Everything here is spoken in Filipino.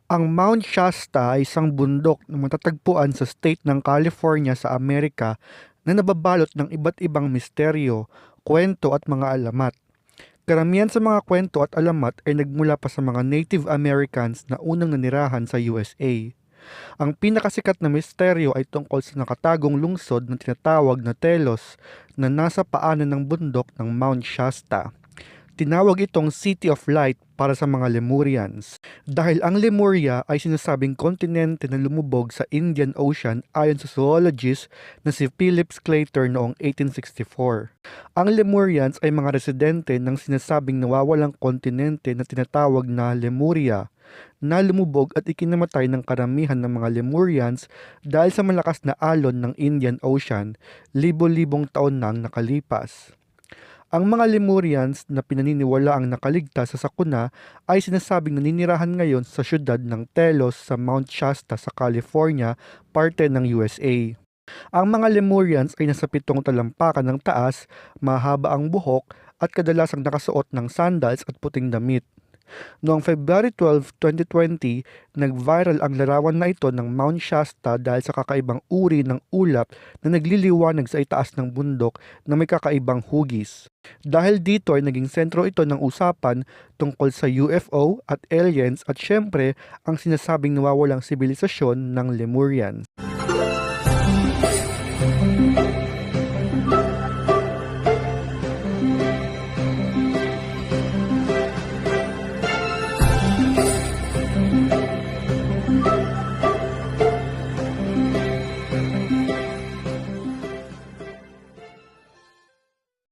Ang Mount Shasta ay isang bundok na matatagpuan sa state ng California sa Amerika na nababalot ng iba't ibang misteryo, kwento at mga alamat. Karamihan sa mga kwento at alamat ay nagmula pa sa mga Native Americans na unang nanirahan sa USA. Ang pinakasikat na misteryo ay tungkol sa nakatagong lungsod na tinatawag na Telos na nasa paanan ng bundok ng Mount Shasta. Tinawag itong City of Light para sa mga Lemurians dahil ang Lemuria ay sinasabing kontinente na lumubog sa Indian Ocean ayon sa zoologist na si Philip Sclater noong 1864. Ang Lemurians ay mga residente ng sinasabing nawawalang kontinente na tinatawag na Lemuria na lumubog at ikinamatay ng karamihan ng mga Lemurians dahil sa malakas na alon ng Indian Ocean libo-libong taon nang nakalipas. Ang mga Lemurians na pinaniniwalaang nakaligtas sa sakuna ay sinasabing naninirahan ngayon sa siyudad ng Telos sa Mount Shasta sa California, parte ng USA. Ang mga Lemurians ay nasa 7 talampakan ng taas, mahaba ang buhok at kadalasang nakasuot ng sandals at puting damit. Noong February 12, 2020, nag-viral ang larawan na ito ng Mount Shasta dahil sa kakaibang uri ng ulap na nagliliwanag sa itaas ng bundok na may kakaibang hugis. Dahil dito ay naging sentro ito ng usapan tungkol sa UFO at aliens at syempre ang sinasabing nawawalang sibilisasyon ng Lemurians.